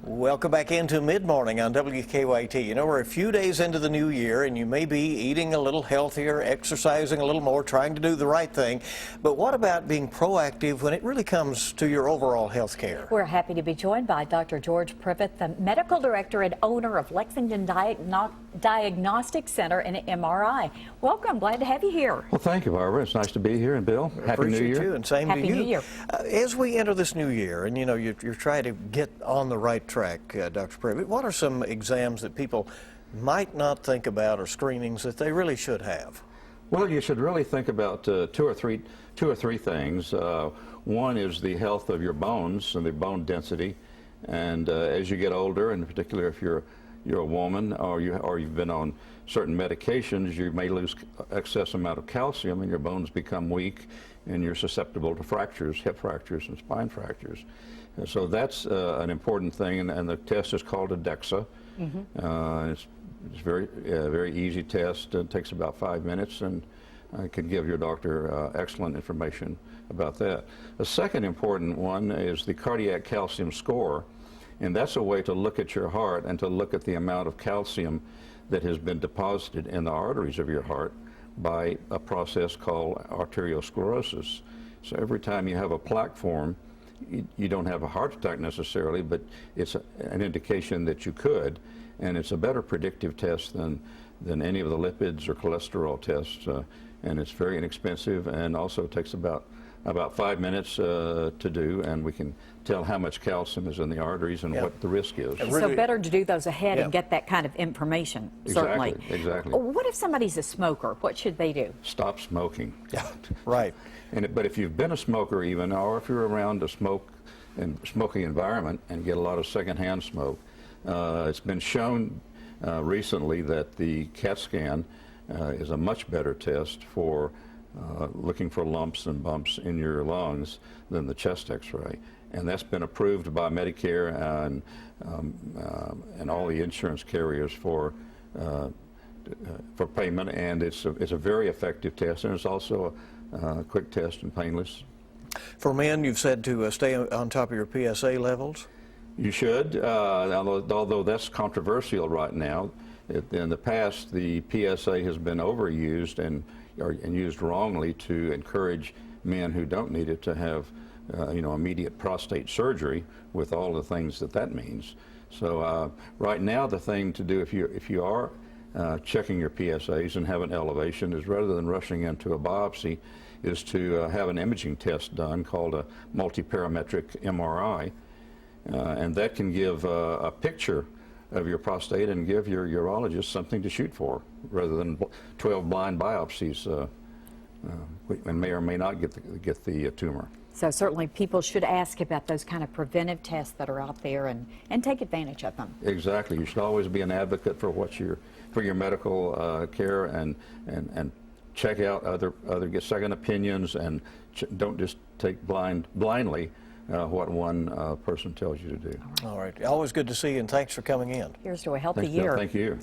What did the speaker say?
Welcome back into Mid-Morning on WKYT. You know, we're a few days into the new year, and you may be eating a little healthier, exercising a little more, trying to do the right thing. But what about being proactive when it really comes to your overall health care? We're happy to be joined by Dr. George Privet, the medical director and owner of Lexington Diagnostic Center and MRI. Welcome. Glad to have you here. Well, thank you, Barbara. It's nice to be here. And Bill, Happy New Year. You, and same Happy to you. New Year. As we enter this new year, and you know, you're trying to get on the right track, Dr. Privet, what are some exams that people might not think about or screenings that they really should have? Well, you should really think about two or three things. One is the health of your bones and the bone density. And as you get older, and in particular if you're a woman or you've been on certain medications, you may lose excess amount of calcium and your bones become weak and you're susceptible to fractures, hip fractures and spine fractures. And so that's an important thing, and the test is called a DEXA. It's very easy test. It takes about 5 minutes, and I can give your doctor excellent information about that. The second important one is the cardiac calcium score, and that's a way to look at your heart and to look at the amount of calcium that has been deposited in the arteries of your heart by a process called arteriosclerosis. So every time you have a plaque form, you don't have a heart attack necessarily, but it's an indication that you could, and it's a better predictive test than any of the lipids or cholesterol tests, and it's very inexpensive, and also takes about 5 minutes to do, and we can tell how much calcium is in the arteries and what the risk is. So better to do those ahead and get that kind of information, certainly. Exactly. What if somebody's a smoker? What should they do? Stop smoking. Yeah, right. But if you've been a smoker even, or if you're around a smoking environment and get a lot of secondhand smoke, it's been shown recently that the CAT scan is a much better test for looking for lumps and bumps in your lungs than the chest x-ray. And that's been approved by Medicare and all the insurance carriers for payment, and it's a very effective test, and it's also a quick test and painless. For men, you've said to stay on top of your PSA levels? You should, although that's controversial right now. In the past, the PSA has been overused and used wrongly to encourage men who don't need it to have immediate prostate surgery, with all the things that means. So right now, the thing to do if you are checking your PSAs and have an elevation is, rather than rushing into a biopsy, is to have an imaging test done called a multiparametric MRI, and that can give a picture of your prostate and give your urologist something to shoot for, rather than 12 blind biopsies, and may or may not get the tumor. So certainly people should ask about those kind of preventive tests that are out there and take advantage of them. Exactly. You should always be an advocate for your medical care, and check out get second opinions, and don't just take blindly what one person tells you to do. All right. Always good to see you, and thanks for coming in. Here's to a healthy Thanks, year. Bill. Thank you.